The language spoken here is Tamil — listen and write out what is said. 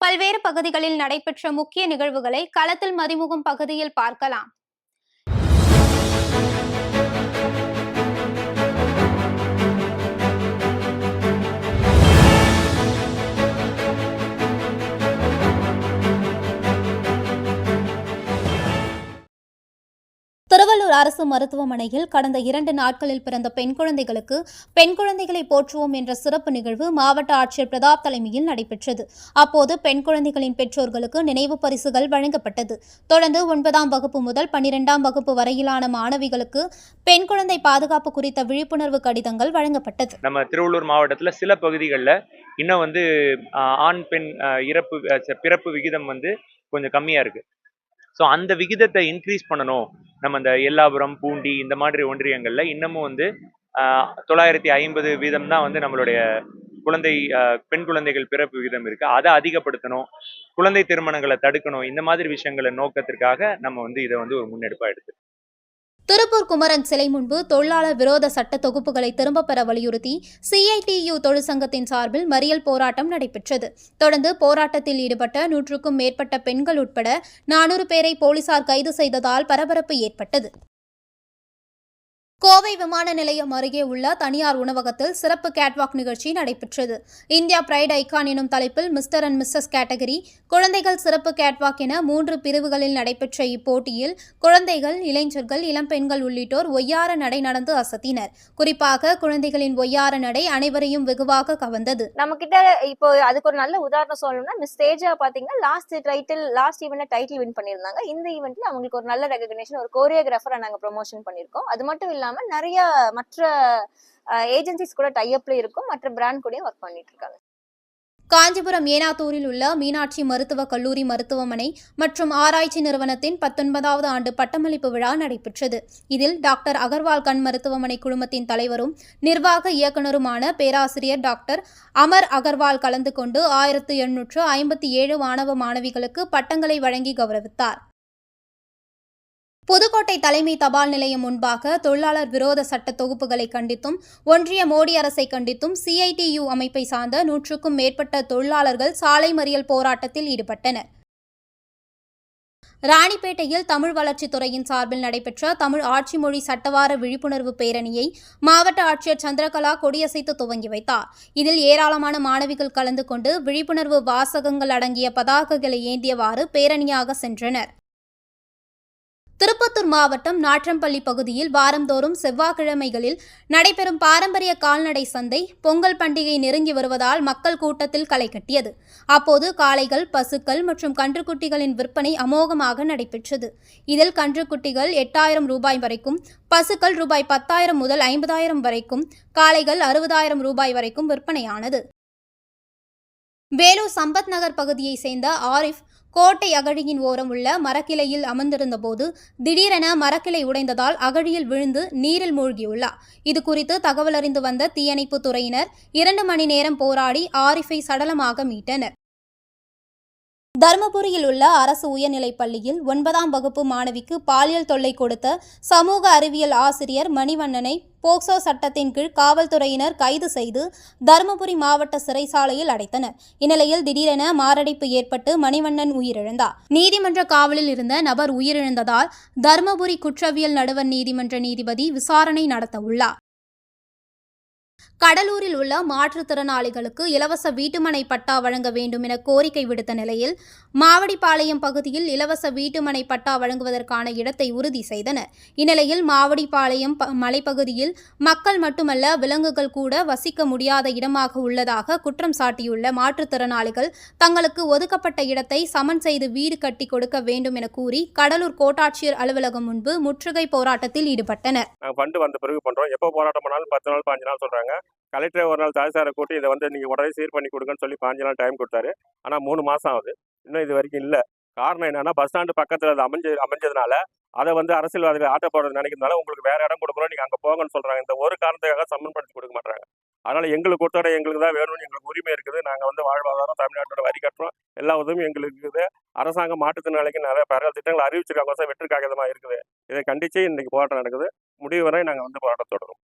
பல்வேறு பகுதிகளில் நடைபெற்ற முக்கிய நிகழ்வுகளை களத்தில் மதிமுகம் பகுதியில் பார்க்கலாம். திருவள்ளூர் அரசு மருத்துவமனையில் கடந்த 2 நாட்களில் பிறந்த பெண் குழந்தைகளுக்கு பெண் குழந்தைகளை போற்றுவோம் என்ற சிறப்பு நிகழ்வு மாவட்ட ஆட்சியர் பிரதாப் தலைமையில் நடைபெற்றது. அப்போது பெண் குழந்தைகளின் பெற்றோர்களுக்கு நினைவு பரிசுகள் வழங்கப்பட்டது. தொடர்ந்து 9ஆம் வகுப்பு முதல் 12ஆம் வகுப்பு வரையிலான மாணவிகளுக்கு பெண் குழந்தை பாதுகாப்பு குறித்த விழிப்புணர்வு கடிதங்கள் வழங்கப்பட்டது. நம்ம திருவள்ளூர் மாவட்டத்தில் சில பகுதிகளில் இன்னும் ஆண் பெண் பிறப்பு விகிதம் கொஞ்சம் கம்மியா இருக்கு. ஸோ அந்த விகிதத்தை இன்க்ரீஸ் பண்ணணும். நம்ம இந்த எல்லாபுரம், பூண்டி இந்த மாதிரி ஒன்றியங்கள்ல இன்னமும் 950 வீதம் தான் நம்மளுடைய பெண் குழந்தைகள் பிறப்பு விகிதம் இருக்கு. அதை அதிகப்படுத்தணும், குழந்தை திருமணங்களை தடுக்கணும். இந்த மாதிரி விஷயங்களை நோக்கத்திற்காக நம்ம இதை ஒரு முன்னெடுப்பா எடுத்து திருப்பூர் குமரன் சிலை முன்பு தொழிலாளர் விரோத சட்ட தொகுப்புகளை திரும்பப் பெற வலியுறுத்தி CITU தொழிற்சங்கத்தின் சார்பில் மறியல் போராட்டம் நடைபெற்றது. தொடர்ந்து போராட்டத்தில் ஈடுபட்ட 100க்கும் மேற்பட்ட பெண்கள் உட்பட 400 பேரை போலீசார் கைது செய்ததால் பரபரப்பு ஏற்பட்டது. கோவை விமான நிலையம் அருகே உள்ள தனியார் உணவகத்தில் சிறப்பு கேட்வாக் நிகழ்ச்சி நடைபெற்றது. இந்தியா பிரைட் ஐகான் எனும் தலைப்பில் மிஸ்டர் அண்ட் மிஸ்ஸஸ் கேட்டகரி, குழந்தைகள் சிறப்பு கேட்வாக் என 3 பிரிவுகளில் நடைபெற்ற இப்போட்டியில் குழந்தைகள், இளைஞர்கள், இளம்பெண்கள் உள்ளிட்டோர் ஒய்யார நடை நடந்து அசத்தினர். குறிப்பாக குழந்தைகளின் ஒய்யார நடை அனைவரையும் வெகுவாக கவர்ந்தது. நம்ம கிட்ட இப்போ அதுக்கு ஒரு நல்ல உதாரணம் சொல்லணும்னா, மிஸ் தேஜா பாத்தீங்கன்னா லாஸ்ட் ஈவென்ட்ல டைட்டில் வின் பண்ணியிருந்தாங்க. இந்த ஈவென்ட்ல அவங்களுக்கு ஒரு நல்ல ரெகக்னிஷன், ஒரு கோரியோகிராஃபரை நாங்க ப்ரமோஷன் பண்ணியிருக்கோம். அது மட்டும் இல்லாம நிறைய மற்ற ஏஜென்சிஸ் கூட டைஅப்ல இருக்கும், மற்ற பிராண்ட் கூட ஒர்க் பண்ணிட்டு இருக்காங்க. காஞ்சிபுரம் ஏனாத்தூரில் உள்ள மீனாட்சி மருத்துவக் கல்லூரி மருத்துவமனை மற்றும் ஆராய்ச்சி நிறுவனத்தின் 19வது ஆண்டு பட்டமளிப்பு விழா நடைபெற்றது. இதில் டாக்டர் அகர்வால் கண் மருத்துவமனை குழுமத்தின் தலைவரும் நிர்வாக இயக்குநருமான பேராசிரியர் டாக்டர் அமர் அகர்வால் கலந்து கொண்டு 1857 மாணவ மாணவிகளுக்கு பட்டங்களை வழங்கி கௌரவித்தார். புதுக்கோட்டை தலைமை தபால் நிலையம் முன்பாக தொழிலாளர் விரோத சட்ட தொகுப்புகளை கண்டித்தும் ஒன்றிய மோடி அரசை கண்டித்தும் CITU அமைப்பை சார்ந்த 100க்கும் மேற்பட்ட தொழிலாளர்கள் சாலை மறியல் போராட்டத்தில் ஈடுபட்டனர். ராணிப்பேட்டையில் தமிழ் வளர்ச்சித்துறையின் சார்பில் நடைபெற்ற தமிழ் ஆட்சி மொழி சட்டவார விழிப்புணர்வு பேரணியை மாவட்ட ஆட்சியர் சந்திரகலா கொடியசைத்து துவங்கி வைத்தார். இதில் ஏராளமான மாணவிகள் கலந்து கொண்டு விழிப்புணர்வு வாசகங்கள் அடங்கிய பதாகைகளை ஏந்தியவாறு பேரணியாக சென்றனர். திருப்பத்தூர் மாவட்டம் நாற்றம்பள்ளி பகுதியில் வாரந்தோறும் செவ்வாய்க்கிழமைகளில் நடைபெறும் பாரம்பரிய கால்நடை சந்தை பொங்கல் பண்டிகை நெருங்கி வருவதால் மக்கள் கூட்டத்தில் களை கட்டியது. அப்போது காளைகள், பசுக்கள் மற்றும் கன்றுக்குட்டிகளின் விற்பனை அமோகமாக நடைபெற்றது. இதில் கன்றுக்குட்டிகள் 8000 ரூபாய் வரைக்கும், பசுக்கள் ரூபாய் 10,000 முதல் 50,000 வரைக்கும், காளைகள் 60,000 ரூபாய் வரைக்கும் விற்பனையானது. வேலூர் சம்பத் நகர் பகுதியை சேர்ந்த ஆரிஃப் கோட்டை அகழியின் ஓரம் உள்ள மரக்கிளையில் அமர்ந்திருந்த போது திடீரென மரக்கிளை உடைந்ததால் அகழியில் விழுந்து நீரில் மூழ்கியுள்ளார். இதுகுறித்து தகவல் அறிந்து வந்த தீயணைப்பு துறையினர் 2 மணி நேரம் போராடி ஆரிஃபை சடலமாக மீட்டனர். தருமபுரியில் உள்ள அரசு உயர்நிலைப் பள்ளியில் 9ஆம் வகுப்பு மாணவிக்கு பாலியல் தொல்லை கொடுத்த சமூக அறிவியல் ஆசிரியர் மணிவண்ணனை போக்சோ சட்டத்தின் கீழ் காவல்துறையினர் கைது செய்து தருமபுரி மாவட்ட சிறைச்சாலையில் அடைத்தனர். இந்நிலையில் திடீரென மாரடைப்பு ஏற்பட்டு மணிவண்ணன் உயிரிழந்தார். நீதிமன்ற காவலில் இருந்த நபர் உயிரிழந்ததால் தருமபுரி குற்றவியல் நடுவர் நீதிமன்ற நீதிபதி விசாரணை நடத்த உள்ளார். கடலூரில் உள்ள மாற்றுத்திறனாளிகளுக்கு இலவச வீட்டுமனை பட்டா வழங்க வேண்டும் என கோரிக்கை விடுத்த நிலையில் மாவடிப்பாளையம் பகுதியில் இலவச வீட்டுமனை பட்டா வழங்குவதற்கான இடத்தை உறுதி செய்தனர். இந்நிலையில் மாவடிப்பாளையம் மலைப்பகுதியில் மக்கள் மட்டுமல்ல விலங்குகள் கூட வசிக்க முடியாத இடமாக உள்ளதாக குற்றம் சாட்டியுள்ள மாற்றுத்திறனாளிகள் தங்களுக்கு ஒதுக்கப்பட்ட இடத்தை சமன் செய்து வீடு கட்டி கொடுக்க வேண்டும் என கூறி கடலூர் கோட்டாட்சியர் அலுவலகம் முன்பு முற்றுகை போராட்டத்தில் ஈடுபட்டனர். கலெக்டர் ஒரு நாள் தாசில்தாரை கூட்டி இதை நீங்கள் உடனே சீர் பண்ணி கொடுங்கன்னு சொல்லி 5 நாள் டைம் கொடுத்தாரு. ஆனால் 3 மாதம் ஆகுது, இன்னும் இது வரைக்கும் இல்லை. காரணம் என்னன்னா, பஸ் ஸ்டாண்டு பக்கத்தில் அது அமைஞ்சதுனால அதை அரசியல்வாதிகள் ஆட்ட போடுறது நினைக்கிறதுனால உங்களுக்கு வேற இடம் கொடுக்குறோம், நீங்கள் அங்கே போங்கன்னு சொல்கிறாங்க. இந்த ஒரு காரணத்துக்காக சமன்படுத்தி கொடுக்க மாட்டாங்க. அதனால் எங்களுக்கு கொடுத்தோட எங்களுக்கு தான் வேணும்னு எங்களுக்கு உரிமை இருக்குது. நாங்கள் வாழ்வாதாரம், தமிழ்நாட்டோட வரி கட்டுறோம், எல்லா உதவியும் எங்களுக்கு இருக்குது. அரசாங்கம் மாற்றுத்திறனாளிக்கு நிறைய பரவல் திட்டங்கள் அறிவிச்சிருக்காங்க, வெற்றி காகிதமாக இருக்குது. இதை கண்டித்து இன்றைக்கி போராட்டம் நடக்குது. முடிவு வரை நாங்கள் போராட்டம் தொடரும்.